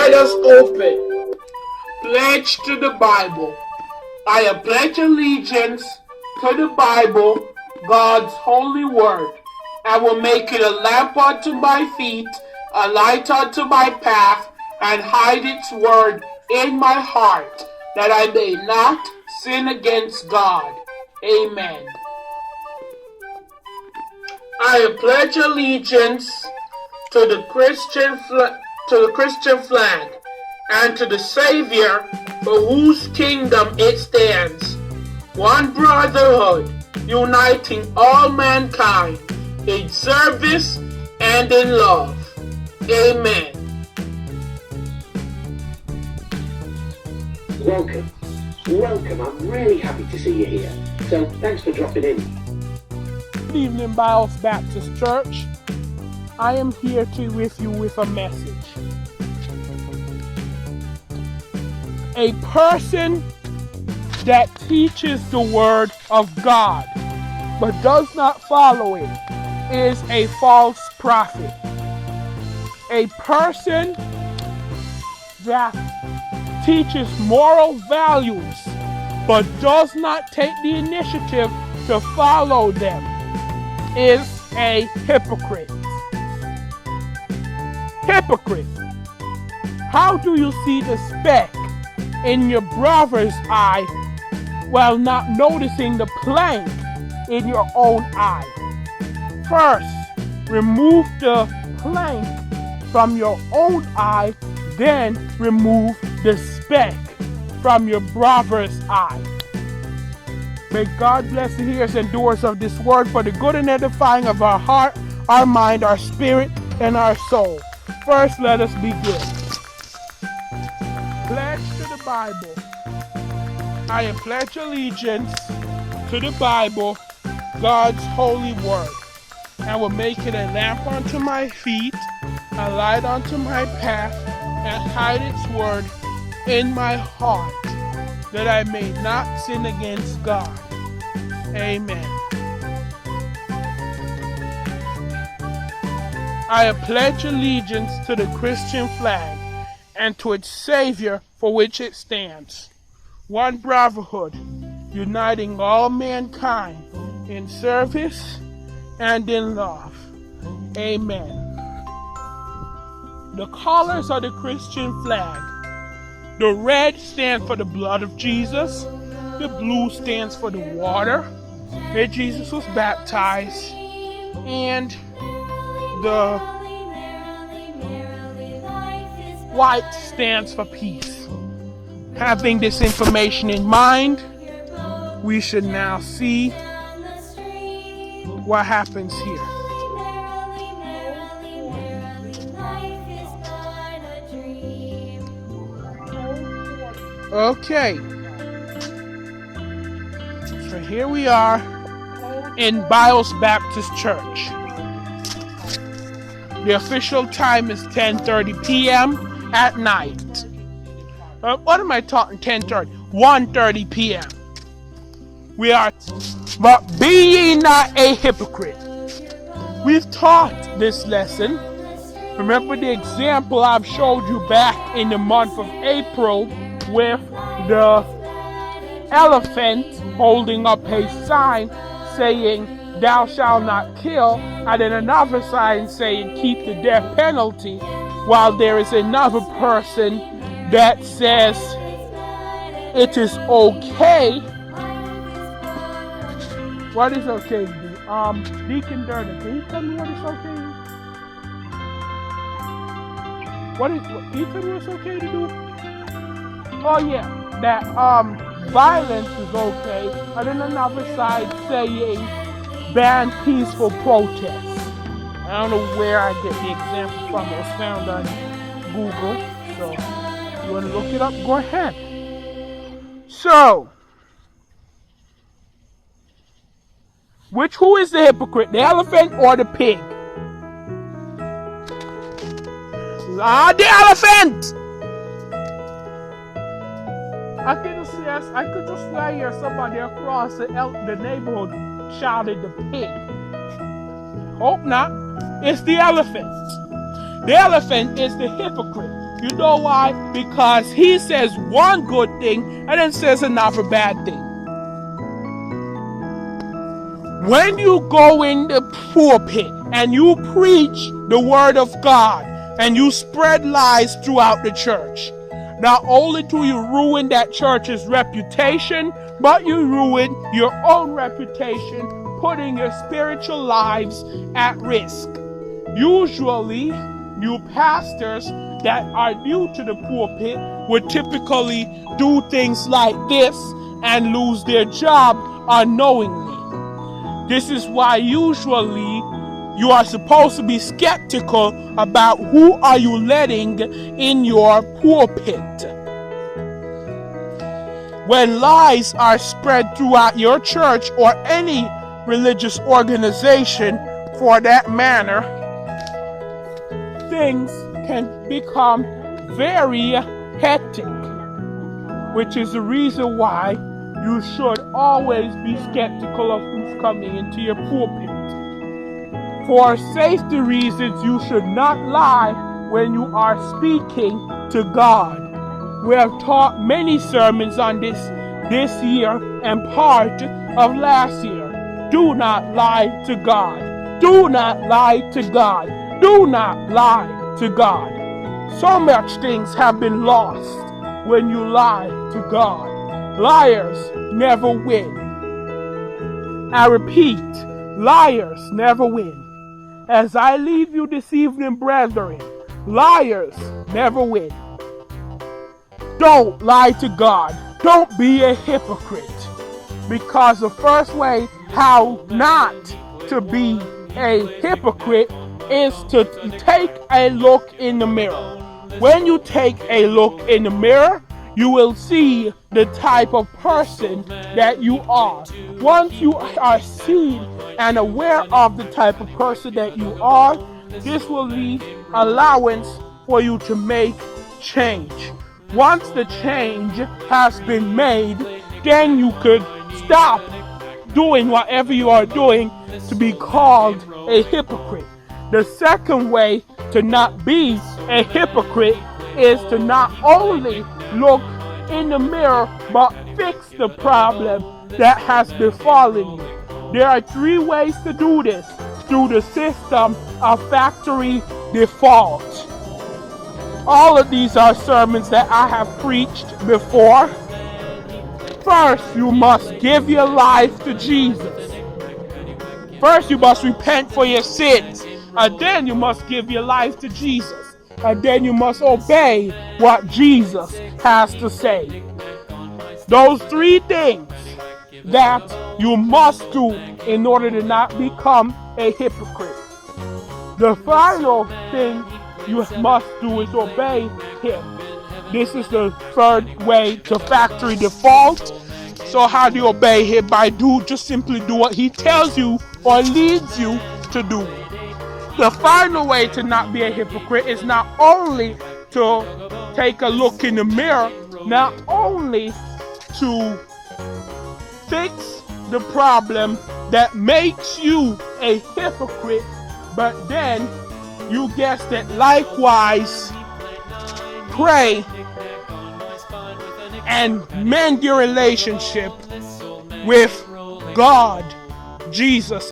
Let us open. Pledge to the Bible. I pledge allegiance to the Bible, God's holy word. I will make it a lamp unto my feet, a light unto my path, and hide its word in my heart, that I may not sin against God. Amen. I pledge allegiance to the Christian flag and to the Savior for whose kingdom it stands, one brotherhood, uniting all mankind in service and in love. Amen. Welcome. I'm really happy to see you here. So thanks for dropping in. Good evening, Biles Baptist Church. I am here with you with a message. A person that teaches the word of God but does not follow it is a false prophet. A person that teaches moral values but does not take the initiative to follow them is a hypocrite. Hypocrite. How do you see the speck in your brother's eye while not noticing the plank in your own eye? First, remove the plank from your own eye, then remove the speck from your brother's eye. May God bless the hearers and doers of this word for the good and edifying of our heart, our mind, our spirit, and our soul. First, let us begin. Pledge to the Bible. I pledge allegiance to the Bible, God's holy word. I will make it a lamp unto my feet, a light unto my path, and hide its word in my heart, that I may not sin against God. Amen. I pledge allegiance to the Christian flag and to its Savior for which it stands, one brotherhood, uniting all mankind in service and in love. Amen. The colors of the Christian flag. The red stands for the blood of Jesus. The blue stands for the water that Jesus was baptized. And the white stands for peace. Having this information in mind, we should now see what happens here. Okay, so here we are in Biles Baptist Church. The official time is 10:30 p.m. at night. What am I talking 10:30? 1:30 p.m. We are, but be ye not a hypocrite. We've taught this lesson. Remember the example I've showed you back in the month of April with the elephant holding up a sign saying, "Thou shalt not kill," and then another sign saying, "Keep the death penalty," while there is another person that says it is okay. What is okay to do? Deacon Durden, can you tell me what is okay? Can you tell me what's okay to do? Oh yeah, that violence is okay, and then another side saying ban peaceful protests. I don't know where I get the example from. It was found on Google, so if you want to look it up, go ahead. So, who is the hypocrite, the elephant or the pig? The elephant! I could just hear somebody across the neighborhood shouted the pig. Hope not. It's the elephant. The elephant is the hypocrite. You know why? Because he says one good thing and then says another bad thing. When you go in the pulpit and you preach the word of God and you spread lies throughout the church, not only do you ruin that church's reputation, but you ruin your own reputation, putting your spiritual lives at risk. Usually, new pastors that are new to the pulpit would typically do things like this and lose their job unknowingly. This is why usually you are supposed to be skeptical about who are you letting in your pulpit. When lies are spread throughout your church or any religious organization for that matter, things can become very hectic, which is the reason why you should always be skeptical of who's coming into your pulpit. For safety reasons, you should not lie when you are speaking to God. We have taught many sermons on this year and part of last year. Do not lie to God. Do not lie to God. Do not lie to God. So much things have been lost when you lie to God. Liars never win. I repeat, liars never win. As I leave you this evening, brethren, liars never win. Don't lie to God. Don't be a hypocrite. Because the first way how not to be a hypocrite is to take a look in the mirror. When you take a look in the mirror, you will see the type of person that you are. Once you are seen and aware of the type of person that you are, this will leave allowance for you to make change. Once the change has been made, then you could stop doing whatever you are doing to be called a hypocrite. The second way to not be a hypocrite is to not only look in the mirror but fix the problem that has befallen you. There are 3 ways to do this through the system of factory default. All of these are sermons that I have preached before. First, you must give your life to Jesus. First, you must repent for your sins. And then you must give your life to Jesus. And then you must obey what Jesus has to say. Those 3 things that you must do in order to not become a hypocrite. The final thing you must do is obey him. This is the third way to factory default. So how do you obey him? Just simply do what he tells you or leads you to do. The final way to not be a hypocrite is not only to take a look in the mirror, not only to fix the problem that makes you a hypocrite, but then you guessed it, likewise pray and mend your relationship with God, Jesus